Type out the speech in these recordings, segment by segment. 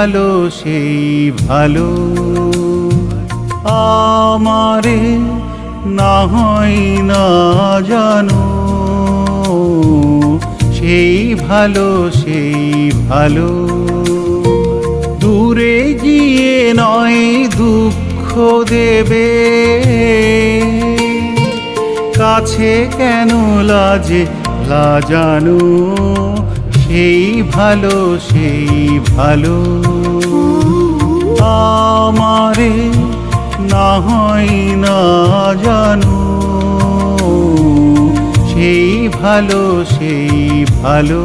ভালো সেই ভালো, আমারে না হয় না জানো, সেই ভালো সেই ভালো। দূরে গিয়ে নয় দুঃখ দেবে, কাছে কেন লাজে লাজানো, সেই ভালো সেই ভালো, আমারে না হয় না জানো, সেই ভালো সেই ভালো।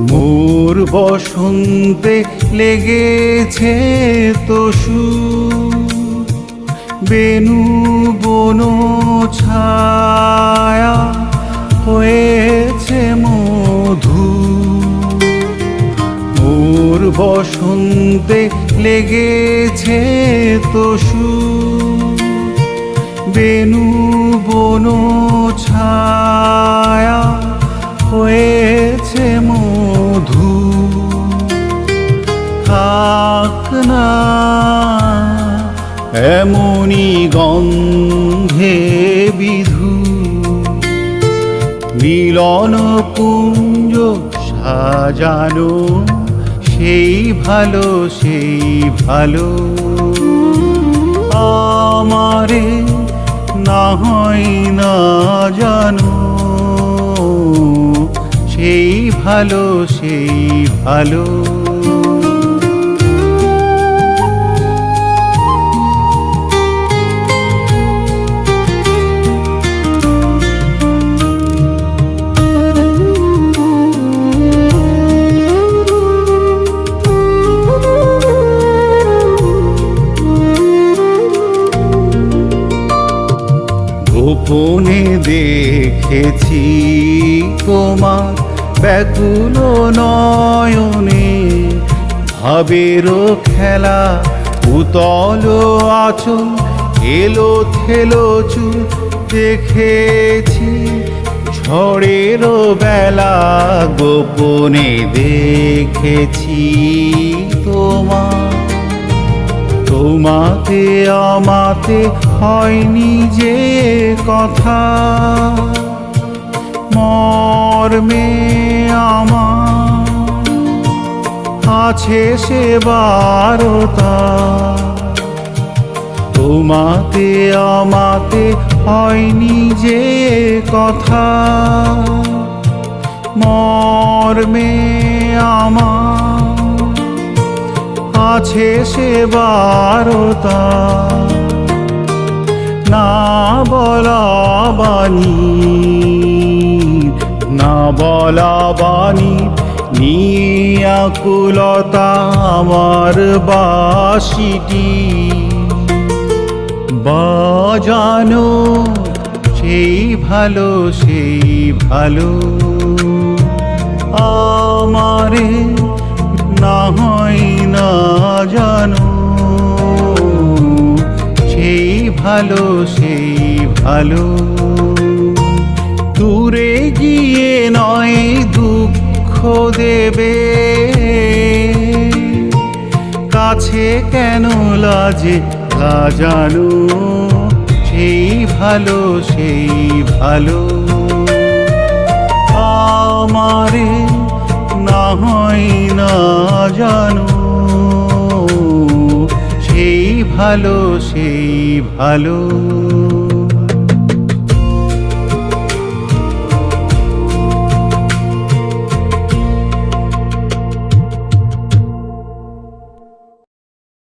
মোর বসন্তে লেগেছে তসু, বেনু বন ছায়া হয়েছে মধু। মোর বসন্তে লেগেছে তসু, বেনু বন ছায়া হয়েছে মধু। থাক না এমনি গন্ধে বিধু, মিলন কুঞ্জ সাজানো, সেই ভালো সেই ভালো, আমারে না হয় না জানো, সেই ভালো সেই ভালো। গোপনে দেখেছি তোমার ব্যাকুল নয়নে, ভাবেরও খেলা উতল আচল, এলো থেলো চুল দেখেছি ঝড়েরও বেলা, গোপনে দেখেছি তোমার। তোমাতে আমাতে হয়নি যে কথা, মর্মে আমার আছে সে বারতা। তোমাতে আমাতে হয়নি যে কথা, মর্মে আমার আছে সে বারতা। না বলা বাণী না বলা বাণী, নিয়ে আকুলতা আমার বাঁশিটি বাজানো, সেই ভালো সেই ভালো, আমারে না হয় না জানো, সেই ভালো সেই ভালো। দূরে গিয়ে নয় দুঃখ দেবে, কাছে কেন লাজে লাজানো, সেই ভালো সেই ভালো, আমারে না হয় না জানো, সেই ভালো সেই ভালো।